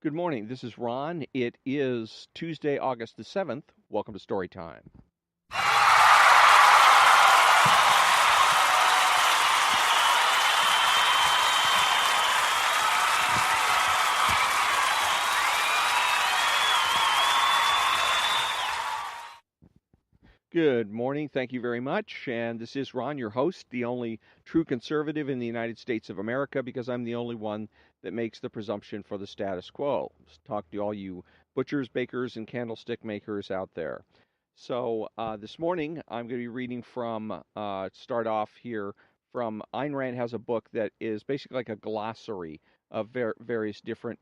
Good morning. This is Ron. It is Tuesday, August the 7th. Welcome to Story Time. Good morning. Thank you very much. And this is Ron, your host, the only true conservative in the United States of America, because I'm the only one that makes the presumption for the status quo. Let's talk to all you butchers, bakers, and candlestick makers out there. So this morning, I'm going to be reading from, start off here, from Ayn Rand has a book that is basically like a glossary of various different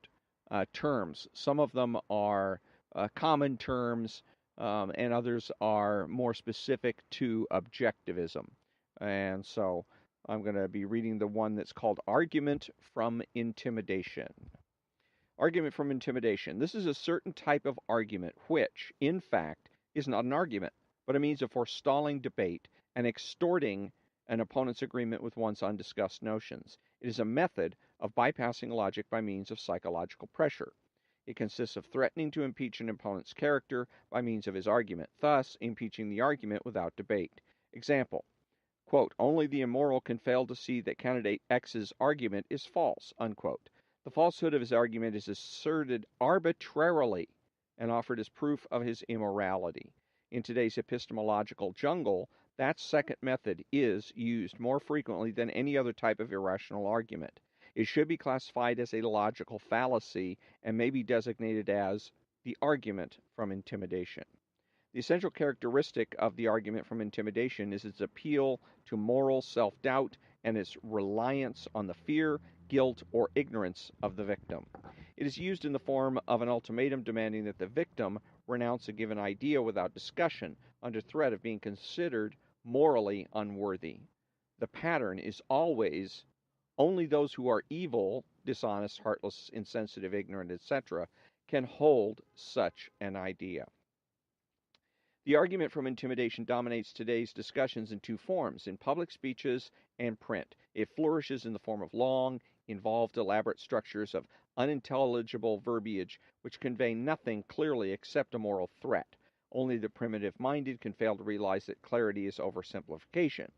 terms. Some of them are common terms, and others are more specific to objectivism. And so I'm going to be reading the one that's called Argument from Intimidation. Argument from Intimidation. This is a certain type of argument which, in fact, is not an argument, but a means of forestalling debate and extorting an opponent's agreement with one's undiscussed notions. It is a method of bypassing logic by means of psychological pressure. It consists of threatening to impeach an opponent's character by means of his argument, thus impeaching the argument without debate. Example, quote, only the immoral can fail to see that candidate X's argument is false, unquote. The falsehood of his argument is asserted arbitrarily and offered as proof of his immorality. In today's epistemological jungle, that second method is used more frequently than any other type of irrational argument. It should be classified as a logical fallacy and may be designated as the argument from intimidation. The essential characteristic of the argument from intimidation is its appeal to moral self-doubt and its reliance on the fear, guilt, or ignorance of the victim. It is used in the form of an ultimatum demanding that the victim renounce a given idea without discussion under threat of being considered morally unworthy. The pattern is always only those who are evil, dishonest, heartless, insensitive, ignorant, etc., can hold such an idea. The argument from intimidation dominates today's discussions in two forms, in public speeches and print. It flourishes in the form of long, involved, elaborate structures of unintelligible verbiage which convey nothing clearly except a moral threat. Only the primitive-minded can fail to realize that clarity is oversimplification.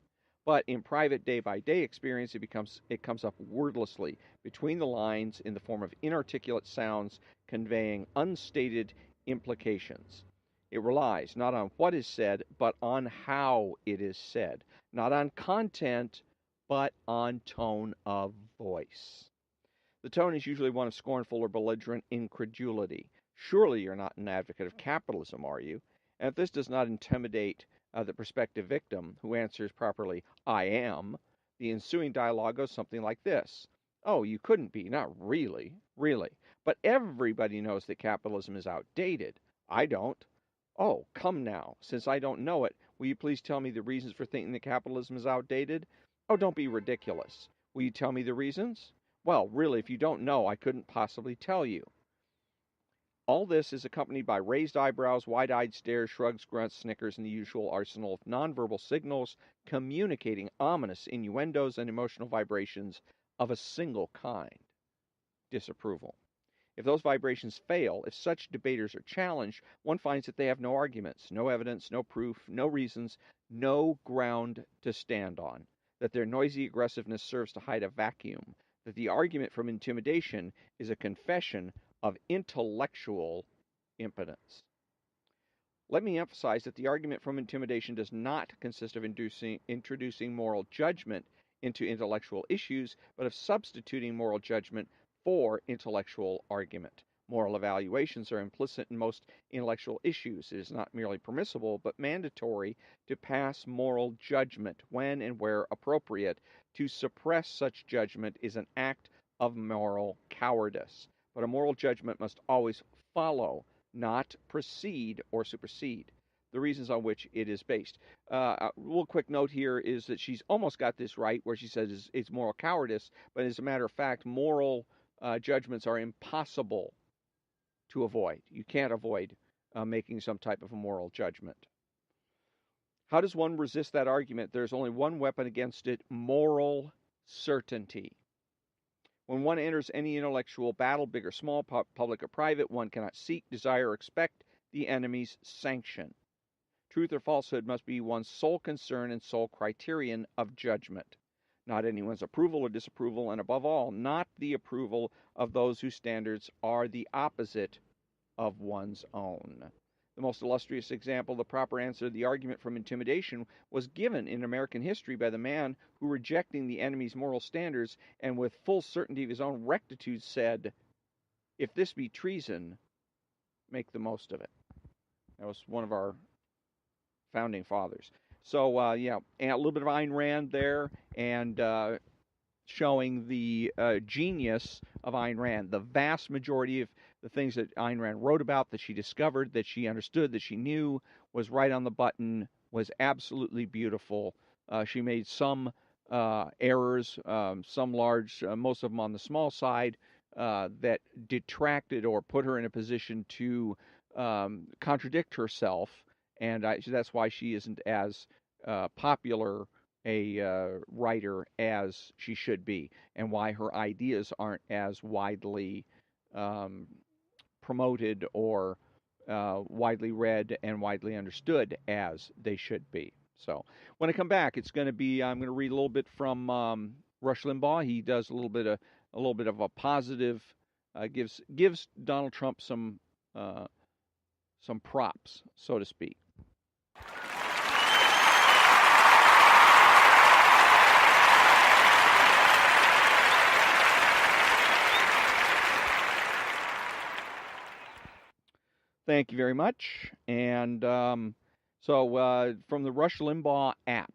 But in private day-by-day experience, it comes up wordlessly between the lines in the form of inarticulate sounds conveying unstated implications. It relies not on what is said, but on how it is said. Not on content, but on tone of voice. The tone is usually one of scornful or belligerent incredulity. Surely you're not an advocate of capitalism, are you? And if this does not intimidate the prospective victim, who answers properly, I am, the ensuing dialogue goes something like this. Oh, you couldn't be. Not really. Really. But everybody knows that capitalism is outdated. I don't. Oh, come now. Since I don't know it, will you please tell me the reasons for thinking that capitalism is outdated? Oh, don't be ridiculous. Will you tell me the reasons? Well, really, if you don't know, I couldn't possibly tell you. All this is accompanied by raised eyebrows, wide-eyed stares, shrugs, grunts, snickers, and the usual arsenal of nonverbal signals communicating ominous innuendos and emotional vibrations of a single kind: disapproval. If those vibrations fail, if such debaters are challenged, one finds that they have no arguments, no evidence, no proof, no reasons, no ground to stand on, that their noisy aggressiveness serves to hide a vacuum, that the argument from intimidation is a confession of intellectual impotence. Let me emphasize that the argument from intimidation does not consist of introducing moral judgment into intellectual issues, but of substituting moral judgment for intellectual argument. Moral evaluations are implicit in most intellectual issues. It is not merely permissible, but mandatory to pass moral judgment when and where appropriate. To suppress such judgment is an act of moral cowardice. But a moral judgment must always follow, not precede or supersede the reasons on which it is based. A little quick note here is that she's almost got this right, where she says it's moral cowardice, but as a matter of fact, moral judgments are impossible to avoid. You can't avoid making some type of a moral judgment. How does one resist that argument? There's only one weapon against it: moral certainty. When one enters any intellectual battle, big or small, public or private, one cannot seek, desire, or expect the enemy's sanction. Truth or falsehood must be one's sole concern and sole criterion of judgment, not anyone's approval or disapproval, and above all, not the approval of those whose standards are the opposite of one's own. The most illustrious example, the proper answer to the argument from intimidation, was given in American history by the man who, rejecting the enemy's moral standards and with full certainty of his own rectitude, said, "If this be treason, make the most of it." That was one of our founding fathers. So, yeah, and a little bit of Ayn Rand there, and showing the genius of Ayn Rand. The vast majority of the things that Ayn Rand wrote about, that she discovered, that she understood, that she knew, was right on the button, was absolutely beautiful. She made some errors, some large, most of them on the small side, that detracted or put her in a position to contradict herself, and that's why she isn't as popular a writer as she should be, and why her ideas aren't as widely promoted or widely read and widely understood as they should be. So when I come back, I'm going to read a little bit from Rush Limbaugh. He does a little bit of a positive, gives Donald Trump some props, so to speak. Thank you very much. And so from the Rush Limbaugh app,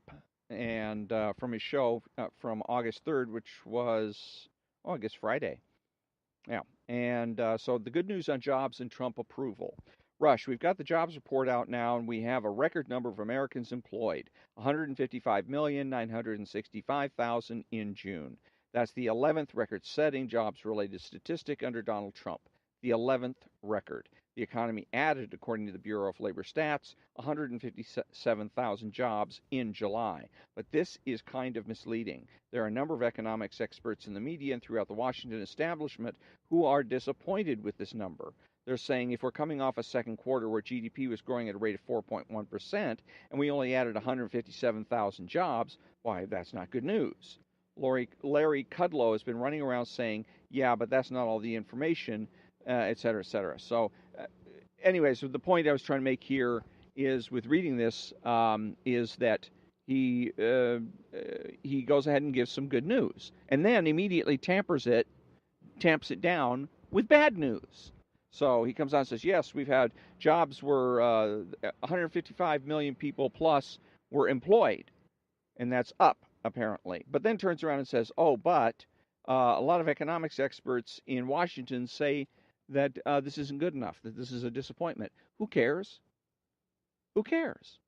and from his show from August 3rd, which was, I guess Friday. Yeah. And so the good news on jobs and Trump approval. Rush, we've got the jobs report out now, and we have a record number of Americans employed, 155,965,000 in June. That's the 11th record-setting jobs-related statistic under Donald Trump, the 11th record. The economy added, according to the Bureau of Labor Stats, 157,000 jobs in July. But this is kind of misleading. There are a number of economics experts in the media and throughout the Washington establishment who are disappointed with this number. They're saying if we're coming off a second quarter where GDP was growing at a rate of 4.1% and we only added 157,000 jobs, why, that's not good news. Larry Kudlow has been running around saying, yeah, but that's not all the information, et cetera, et cetera. So anyway, so the point I was trying to make here is, with reading this, is that he goes ahead and gives some good news, and then immediately tamps it down with bad news. So he comes out and says, yes, we've had jobs where 155 million people plus were employed, and that's up, apparently. But then turns around and says, oh, but a lot of economics experts in Washington say that this isn't good enough, that this is a disappointment. Who cares? Who cares?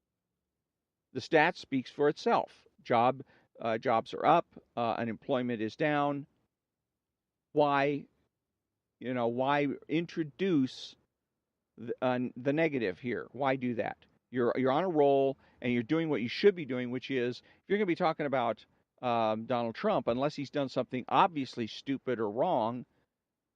The stat speaks for itself. Jobs are up, unemployment is down. Why introduce the negative here? Why do that? You're on a roll, and you're doing what you should be doing, which is, if you're going to be talking about Donald Trump, unless he's done something obviously stupid or wrong,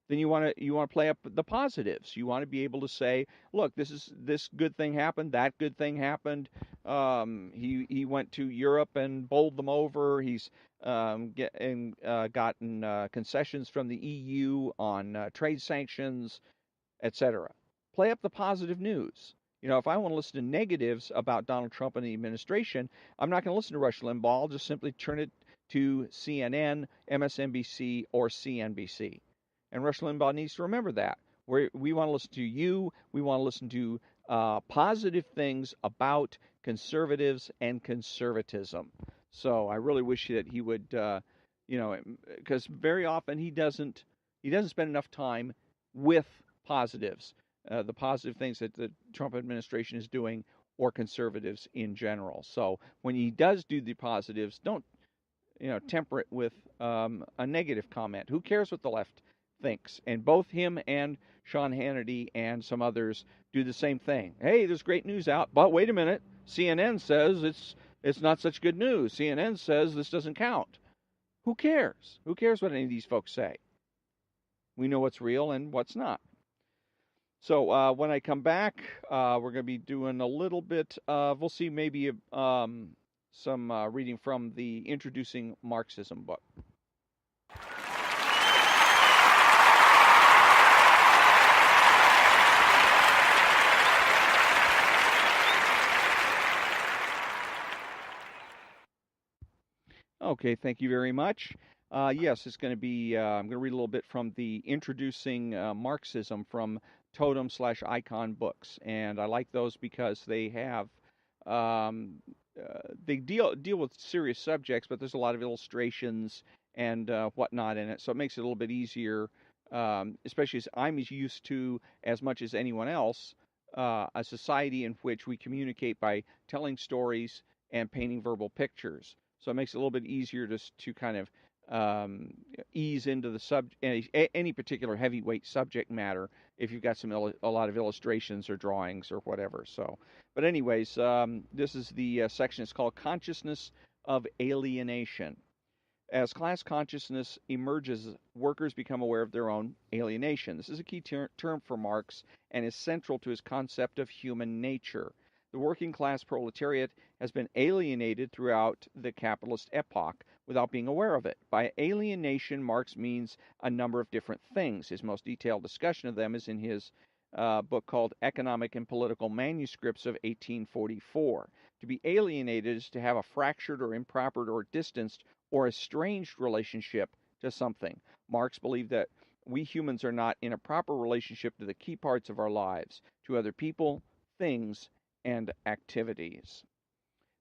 then you want to play up the positives. You want to be able to say, look, this good thing happened, that good thing happened. He went to Europe and bowled them over. He's gotten concessions from the EU on trade sanctions, etc. Play up the positive news. If I want to listen to negatives about Donald Trump and the administration, I'm not going to listen to Rush Limbaugh. I'll just simply turn it to CNN, MSNBC, or CNBC. And Rush Limbaugh needs to remember that. We want to listen to you. We want to listen to positive things about conservatives and conservatism. So I really wish that he would, because very often he doesn't spend enough time with positives, the positive things that the Trump administration is doing, or conservatives in general. So when he does do the positives, don't temper it with a negative comment. Who cares what the left thinks? And both him and Sean Hannity and some others do the same thing. Hey, there's great news out, but wait a minute. CNN says it's not such good news. CNN says this doesn't count. Who cares? Who cares what any of these folks say? We know what's real and what's not. So when I come back, we're going to be doing a little bit of, we'll see, maybe some reading from the Introducing Marxism book. Okay, thank you very much. Yes, it's going to be, I'm going to read a little bit from the Introducing Marxism from Totem/Icon Books. And I like those because they have, they deal with serious subjects, but there's a lot of illustrations and whatnot in it. So it makes it a little bit easier, especially as I'm as used to, as much as anyone else, a society in which we communicate by telling stories and painting verbal pictures. So it makes it a little bit easier to kind of ease into the any particular heavyweight subject matter if you've got a lot of illustrations or drawings or whatever. So, but anyways, this is the section. It's called Consciousness of Alienation. As class consciousness emerges, workers become aware of their own alienation. This is a key term for Marx and is central to his concept of human nature. The working class proletariat has been alienated throughout the capitalist epoch without being aware of it. By alienation, Marx means a number of different things. His most detailed discussion of them is in his book called Economic and Political Manuscripts of 1844. To be alienated is to have a fractured or improper or distanced or estranged relationship to something. Marx believed that we humans are not in a proper relationship to the key parts of our lives, to other people, things, and activities.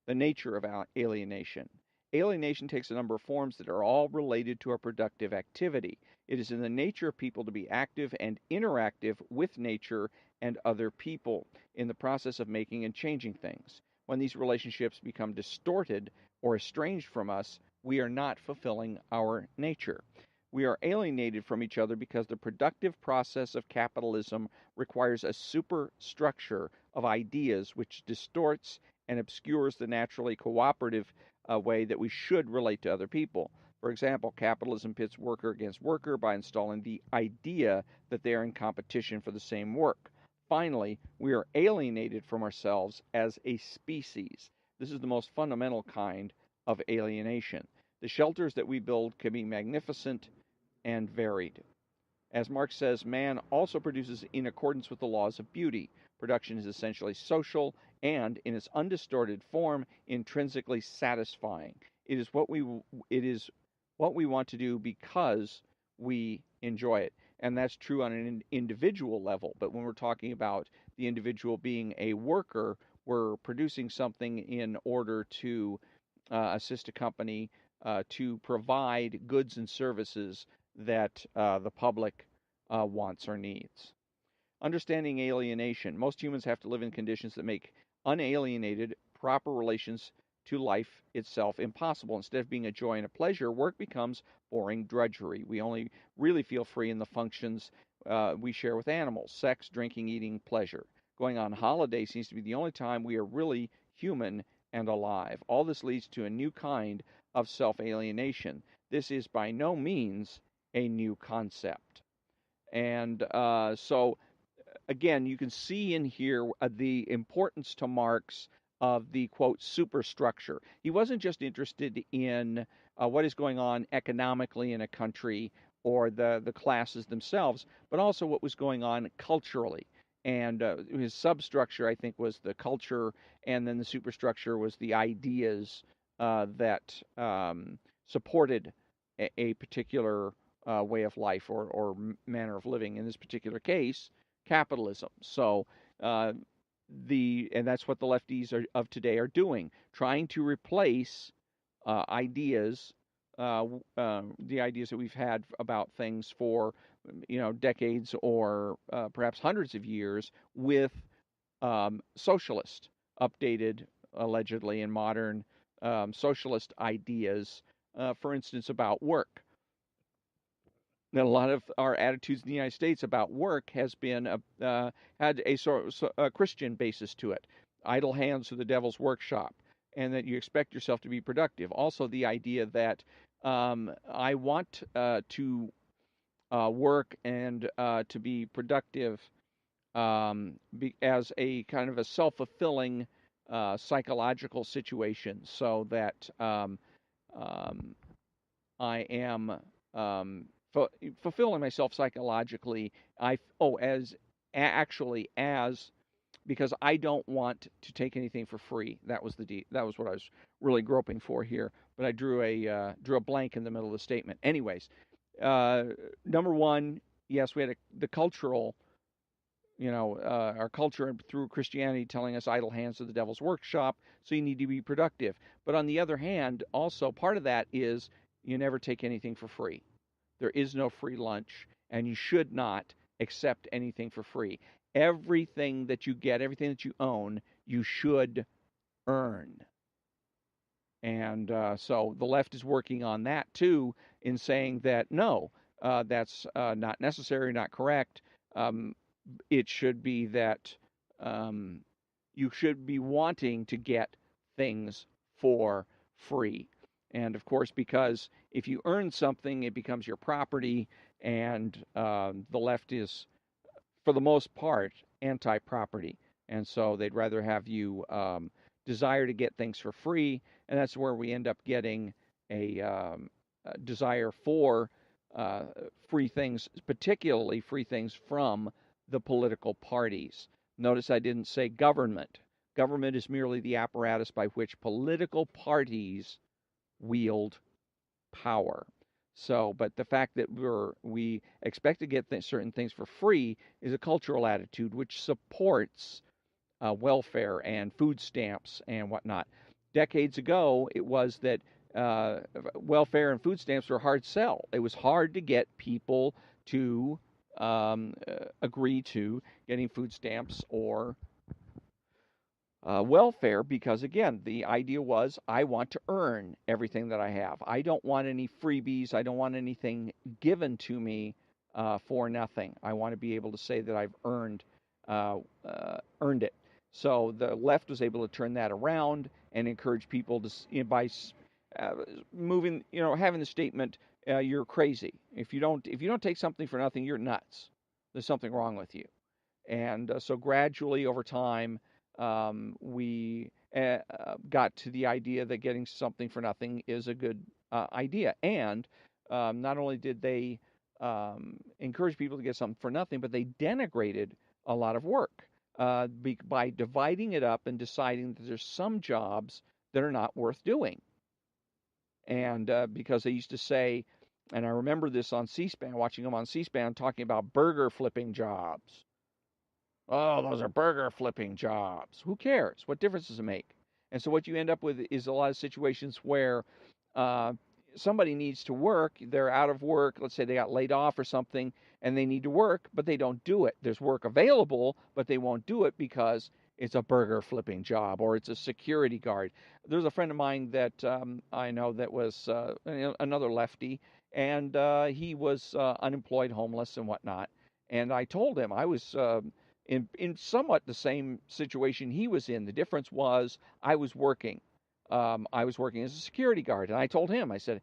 The nature of alienation. Alienation takes a number of forms that are all related to a productive activity. It is in the nature of people to be active and interactive with nature and other people in the process of making and changing things. When these relationships become distorted or estranged from us, we are not fulfilling our nature. We are alienated from each other because the productive process of capitalism requires a superstructure of ideas which distorts and obscures the naturally cooperative way that we should relate to other people. For example, capitalism pits worker against worker by installing the idea that they are in competition for the same work. Finally, we are alienated from ourselves as a species. This is the most fundamental kind of alienation. The shelters that we build can be magnificent and varied. As Marx says, man also produces in accordance with the laws of beauty. Production is essentially social and, in its undistorted form, intrinsically satisfying. It is what we want to do because we enjoy it. And that's true on an individual level. But when we're talking about the individual being a worker, we're producing something in order to assist a company to provide goods and services that the public wants or needs. Understanding alienation. Most humans have to live in conditions that make unalienated, proper relations to life itself impossible. Instead of being a joy and a pleasure, work becomes boring drudgery. We only really feel free in the functions we share with animals: sex, drinking, eating, pleasure. Going on holiday seems to be the only time we are really human and alive. All this leads to a new kind of self-alienation. This is by no means a new concept. And so, again, you can see in here the importance to Marx of the, quote, superstructure. He wasn't just interested in what is going on economically in a country or the classes themselves, but also what was going on culturally. And his substructure, I think, was the culture, and then the superstructure was the ideas that supported a particular way of life or manner of living. In this particular case, capitalism. So and that's what the lefties of today are doing, trying to replace ideas, the ideas that we've had about things for decades or perhaps hundreds of years, with socialist, updated, allegedly in modern socialist ideas. For instance, about work. That a lot of our attitudes in the United States about work has been had a sort of a Christian basis to it. Idle hands are the devil's workshop, and that you expect yourself to be productive. Also, the idea that I want to work and to be productive as a kind of a self-fulfilling psychological situation, so that um, I am fu- fulfilling myself psychologically. Actually as because I don't want to take anything for free. That was what I was really groping for here, but I drew a blank in the middle of the statement. Anyways, uh, number one, yes, we had the cultural, our culture through Christianity telling us idle hands are the devil's workshop, so you need to be productive. But on the other hand, also part of that is you never take anything for free. There is no free lunch, and you should not accept anything for free. Everything that you get, everything that you own, you should earn. And so the left is working on that too, in saying that no, that's not necessary, not correct. Um, it should be that um, you should be wanting to get things for free. And of course, because if you earn something, it becomes your property, and the left is, for the most part, anti property. And so they'd rather have you desire to get things for free. And that's where we end up getting a desire for uh, free things, particularly free things from the political parties. Notice I didn't say government. Government is merely the apparatus by which political parties wield power. So, but the fact that we expect to get certain things for free is a cultural attitude which supports welfare and food stamps and whatnot. Decades ago, it was that uh, welfare and food stamps were a hard sell. It was hard to get people to agree to getting food stamps or welfare, because again, the idea was I want to earn everything that I have. I don't want any freebies. I don't want anything given to me for nothing. I want to be able to say that I've earned it. So the left was able to turn that around and encourage people to, by uh, moving, having the statement, "You're crazy. If you don't take something for nothing, you're nuts. There's something wrong with you." And so gradually over time, we got to the idea that getting something for nothing is a good idea. And not only did they encourage people to get something for nothing, but they denigrated a lot of work by dividing it up and deciding that there's some jobs that are not worth doing. And because they used to say, and I remember this on C-SPAN, watching them on C-SPAN, talking about burger flipping jobs. Oh, those are burger flipping jobs. Who cares? What difference does it make? And so what you end up with is a lot of situations where uh, somebody needs to work. They're out of work. Let's say they got laid off or something, and they need to work, but they don't do it. There's work available, but they won't do it because it's a burger flipping job or it's a security guard. There's a friend of mine that I know that was another lefty, and he was unemployed, homeless, and whatnot. And I told him I was in somewhat the same situation he was in. The difference was I was working. I was working as a security guard, and I told him, I said,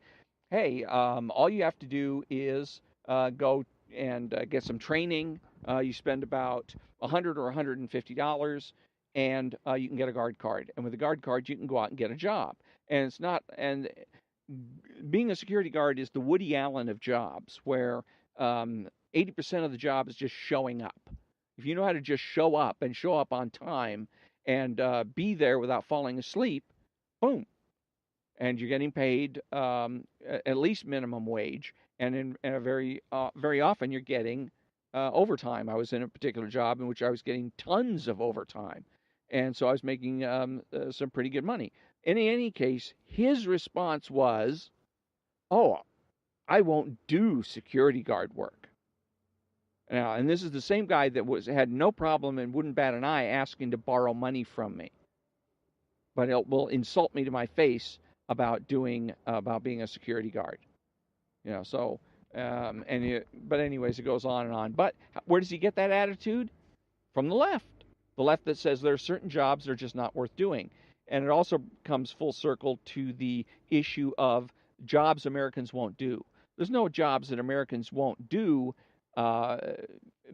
"Hey, all you have to do is go and get some training. You spend about $100 or $150, and you can get a guard card. And with a guard card, you can go out and get a job. And it's not and being a security guard is the Woody Allen of jobs, where 80% of the job is just showing up. If you know how to just show up and show up on time and be there without falling asleep, boom, and you're getting paid at least minimum wage, and in a very often you're getting overtime. I was in a particular job in which I was getting tons of overtime, and so I was making some pretty good money. In any case, his response was, "Oh, I won't do security guard work." Now, and this is the same guy that had no problem and wouldn't bat an eye asking to borrow money from me, but it will insult me to my face about being a security guard. So but anyways, it goes on and on. But where does he get that attitude? From the left. The left that says there are certain jobs that are just not worth doing. And it also comes full circle to the issue of jobs Americans won't do. There's no jobs that Americans won't do, uh,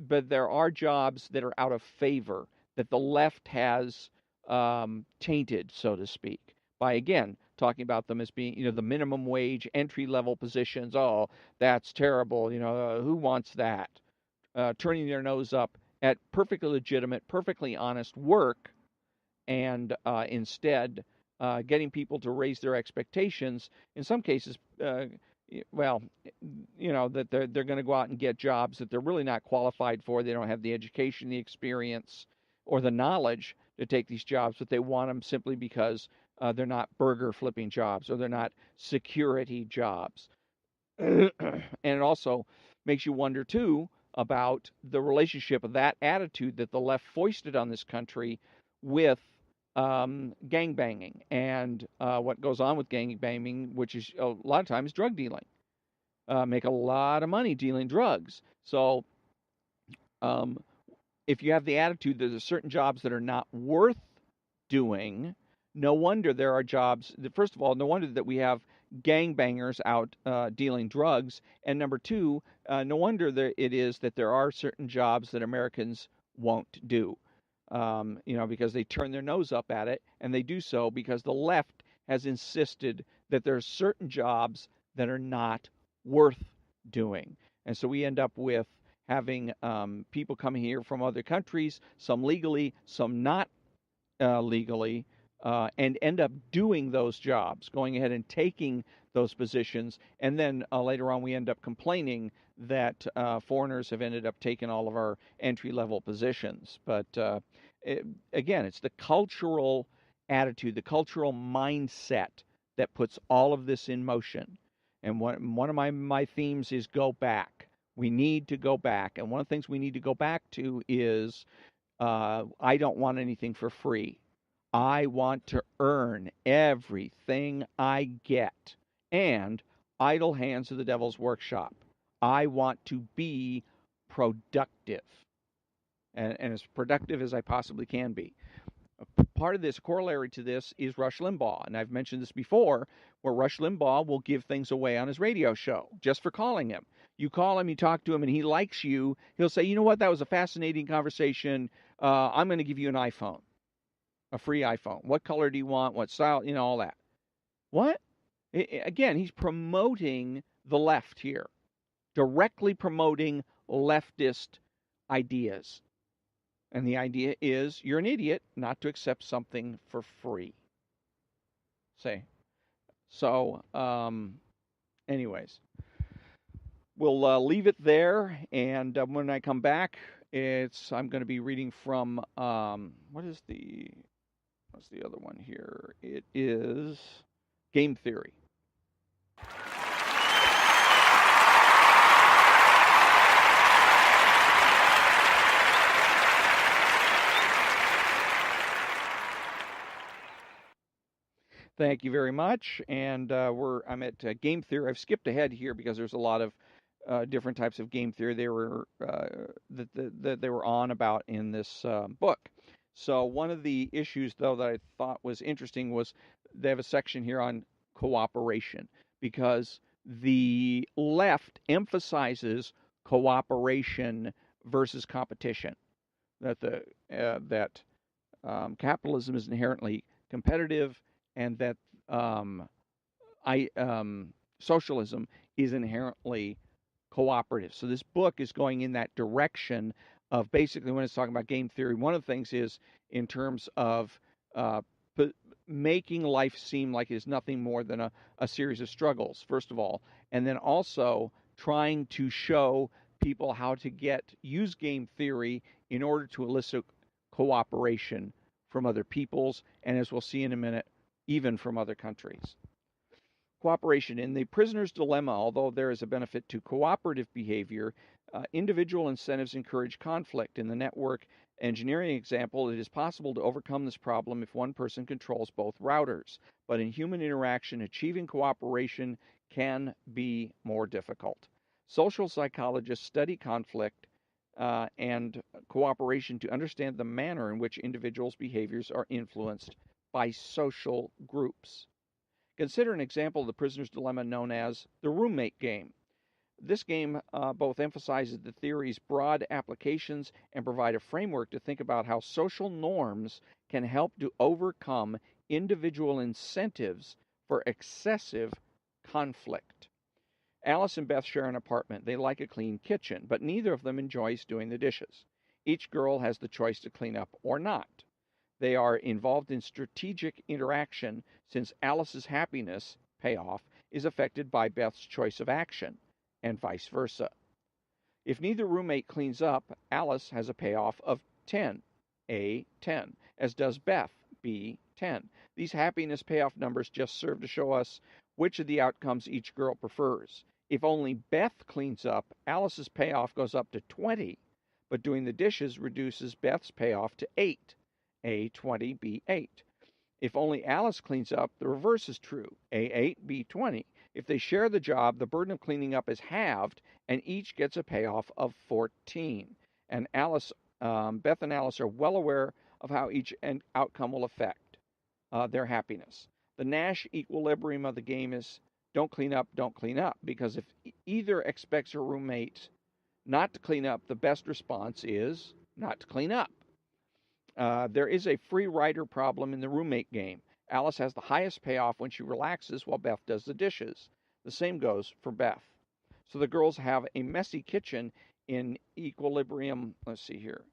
but there are jobs that are out of favor that the left has tainted, so to speak, by again talking about them as being, the minimum wage, entry level positions. Oh, that's terrible. Who wants that? Turning their nose up at perfectly legitimate, perfectly honest work, and instead getting people to raise their expectations. In some cases, well, that they're going to go out and get jobs that they're really not qualified for. They don't have the education, the experience, or the knowledge to take these jobs, but they want them simply because they're not burger flipping jobs or they're not security jobs. And it also makes you wonder too about the relationship of that attitude that the left foisted on this country with gang banging and what goes on with gang banging, which is a lot of times drug dealing. Make a lot of money dealing drugs. So um, if you have the attitude that there's certain jobs that are not worth doing, no wonder there are jobs. First of all, no wonder that we have gangbangers out dealing drugs. And number two, no wonder it is that there are certain jobs that Americans won't do. Because they turn their nose up at it, and they do so because the left has insisted that there are certain jobs that are not worth doing. And so we end up with having people coming here from other countries, some legally, some not legally, and end up doing those jobs, going ahead and taking those positions. And then later on, we end up complaining that foreigners have ended up taking all of our entry level positions. But again, it's the cultural attitude, the cultural mindset that puts all of this in motion. And one of my themes is go back. We need to go back. And one of the things we need to go back to is I don't want anything for free. I want to earn everything I get. And idle hands are the devil's workshop. I want to be productive and as productive as I possibly can be. Part of this, corollary to this, is Rush Limbaugh. And I've mentioned this before, where Rush Limbaugh will give things away on his radio show just for calling him. You call him, you talk to him, and he likes you. He'll say, you know what, that was a fascinating conversation. I'm going to give you an iPhone, a free iPhone. What color do you want? What style? All that. What? Again, he's promoting the left here, directly promoting leftist ideas. And the idea is you're an idiot not to accept something for free. Say. So, anyways, we'll leave it there. And when I come back, I'm going to be reading from what's the other one here? It is Game Theory. Thank you very much. And I'm at game theory. I've skipped ahead here because there's a lot of different types of game theory they were that they were on about in this book. So one of the issues, though, that I thought was interesting was they have a section here on cooperation, because the left emphasizes cooperation versus competition. That capitalism is inherently competitive, and that socialism is inherently cooperative. So this book is going in that direction of basically, when it's talking about game theory, one of the things is in terms of making life seem like it's nothing more than a series of struggles, first of all, and then also trying to show people how to use game theory in order to elicit cooperation from other peoples, and as we'll see in a minute, even from other countries. Cooperation. In the prisoner's dilemma, although there is a benefit to cooperative behavior, individual incentives encourage conflict. In the network engineering example, it is possible to overcome this problem if one person controls both routers. But in human interaction, achieving cooperation can be more difficult. Social psychologists study conflict and cooperation to understand the manner in which individuals' behaviors are influenced by social groups. Consider an example of the prisoner's dilemma known as the roommate game. This game both emphasizes the theory's broad applications and provide a framework to think about how social norms can help to overcome individual incentives for excessive conflict. Alice and Beth share an apartment. They like a clean kitchen, but neither of them enjoys doing the dishes. Each girl has the choice to clean up or not. They are involved in strategic interaction since Alice's happiness payoff is affected by Beth's choice of action, and vice versa. If neither roommate cleans up, Alice has a payoff of 10, A 10, as does Beth, B 10. These happiness payoff numbers just serve to show us which of the outcomes each girl prefers. If only Beth cleans up, Alice's payoff goes up to 20, but doing the dishes reduces Beth's payoff to 8, A 20, B 8. If only Alice cleans up, the reverse is true, A 8, B 20. If they share the job, the burden of cleaning up is halved, and each gets a payoff of 14. And Beth and Alice are well aware of how each outcome will affect their happiness. The Nash equilibrium of the game is don't clean up, because if either expects her roommate not to clean up, the best response is not to clean up. There is a free rider problem in the roommate game. Alice has the highest payoff when she relaxes while Beth does the dishes. The same goes for Beth. So the girls have a messy kitchen in equilibrium. Let's see here.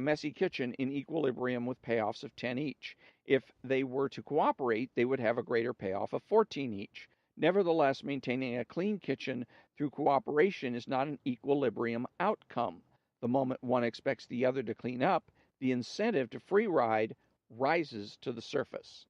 Messy kitchen in equilibrium with payoffs of 10 each. If they were to cooperate, they would have a greater payoff of 14 each. Nevertheless, maintaining a clean kitchen through cooperation is not an equilibrium outcome. The moment one expects the other to clean up, the incentive to free ride rises to the surface.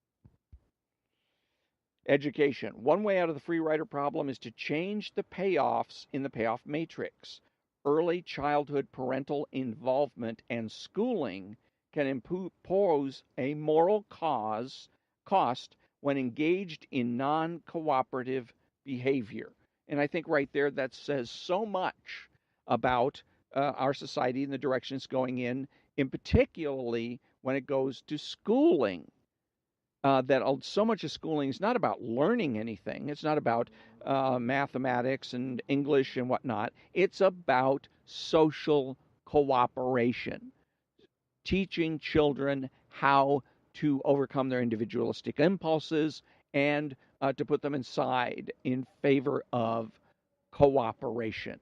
Education. One way out of the free rider problem is to change the payoffs in the payoff matrix. Early childhood parental involvement and schooling can impose a moral cost when engaged in non-cooperative behavior. And I think right there that says so much about our society and the direction it's going in particularly when it goes to schooling. That so much of schooling is not about learning anything. It's not about mathematics and English and whatnot. It's about social cooperation, teaching children how to overcome their individualistic impulses and to put them inside in favor of cooperation.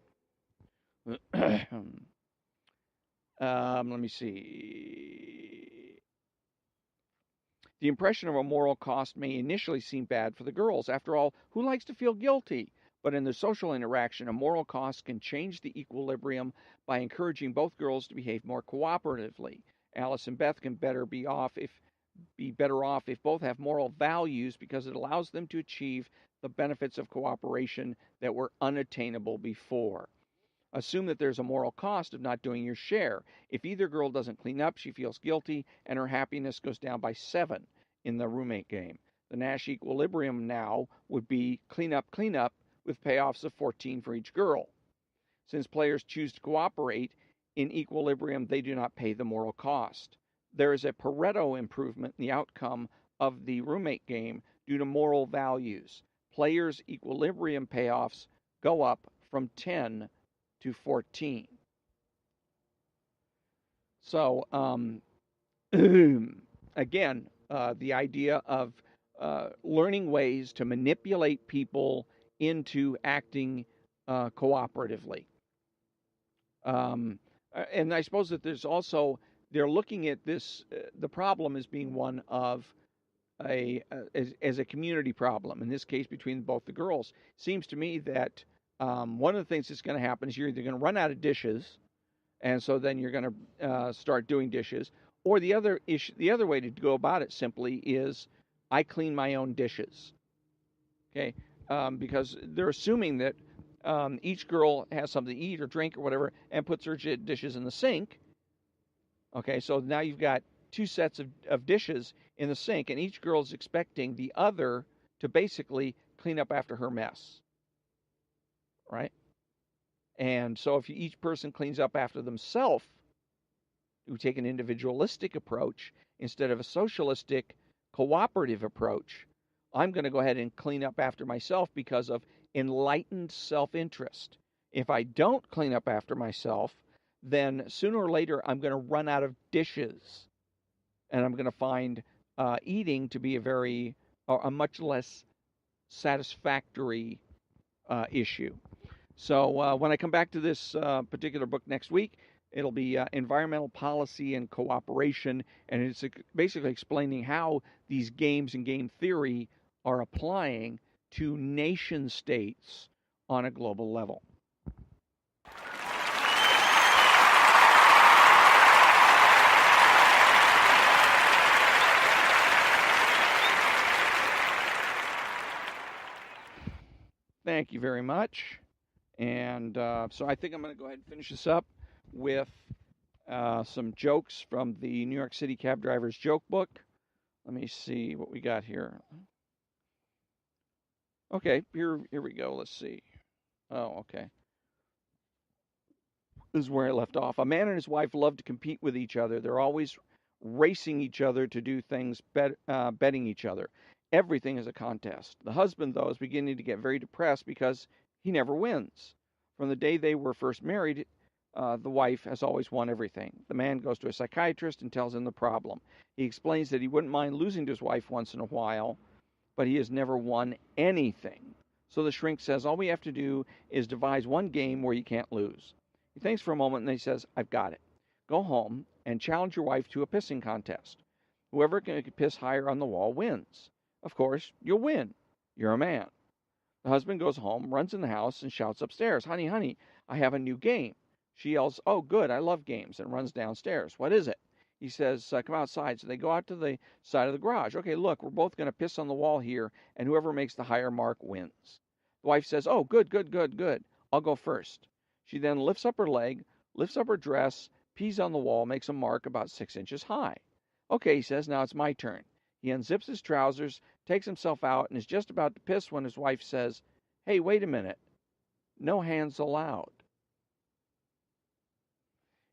Let me see. The impression of a moral cost may initially seem bad for the girls. After all, who likes to feel guilty? But in the social interaction, a moral cost can change the equilibrium by encouraging both girls to behave more cooperatively. Alice and Beth can be better off if both have moral values because it allows them to achieve the benefits of cooperation that were unattainable before. Assume that there's a moral cost of not doing your share. If either girl doesn't clean up, she feels guilty, and her happiness goes down by 7 in the roommate game. The Nash equilibrium now would be clean up, with payoffs of 14 for each girl. Since players choose to cooperate, in equilibrium they do not pay the moral cost. There is a Pareto improvement in the outcome of the roommate game due to moral values. Players' equilibrium payoffs go up from 10 to 14. So, again, the idea of learning ways to manipulate people into acting cooperatively. And I suppose that there's also, they're looking at this, the problem as being one of as a community problem, in this case between both the girls. Seems to me that one of the things that's going to happen is you're either going to run out of dishes, and so then you're going to start doing dishes, or the other way to go about it simply is I clean my own dishes. Okay, because they're assuming that each girl has something to eat or drink or whatever and puts her dishes in the sink. Okay, so now you've got 2 sets of dishes in the sink, and each girl is expecting the other to basically clean up after her mess. Right? And so if each person cleans up after themselves, you take an individualistic approach instead of a socialistic cooperative approach, I'm going to go ahead and clean up after myself because of enlightened self-interest. If I don't clean up after myself, then sooner or later I'm going to run out of dishes, and I'm going to find eating to be a much less satisfactory issue. So when I come back to this particular book next week, it'll be environmental policy and cooperation, and it's basically explaining how these games and game theory are applying to nation states on a global level. Thank you very much. And so I think I'm going to go ahead and finish this up with some jokes from the New York City Cab Driver's Joke Book. Let me see what we got here. Okay, here we go. Let's see. Oh, okay. This is where I left off. A man and his wife love to compete with each other. They're always racing each other to do things, betting each other. Everything is a contest. The husband, though, is beginning to get very depressed because he never wins. From the day they were first married, the wife has always won everything. The man goes to a psychiatrist and tells him the problem. He explains that he wouldn't mind losing to his wife once in a while, but he has never won anything. So the shrink says, all we have to do is devise one game where you can't lose. He thinks for a moment and he says, I've got it. Go home and challenge your wife to a pissing contest. Whoever can piss higher on the wall wins. Of course, you'll win. You're a man. The husband goes home, runs in the house, and shouts upstairs, honey, honey, I have a new game. She yells, oh, good, I love games, and runs downstairs. What is it? He says, come outside. So they go out to the side of the garage. Okay, look, we're both going to piss on the wall here, and whoever makes the higher mark wins. The wife says, oh, good, good, good, good. I'll go first. She then lifts up her leg, lifts up her dress, pees on the wall, makes a mark about 6 inches high. Okay, he says, now it's my turn. He unzips his trousers, takes himself out, and is just about to piss when his wife says, hey, wait a minute. No hands allowed.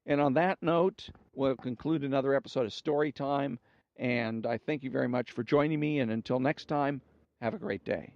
And on that note, we'll conclude another episode of Story Time. And I thank you very much for joining me. And until next time, have a great day.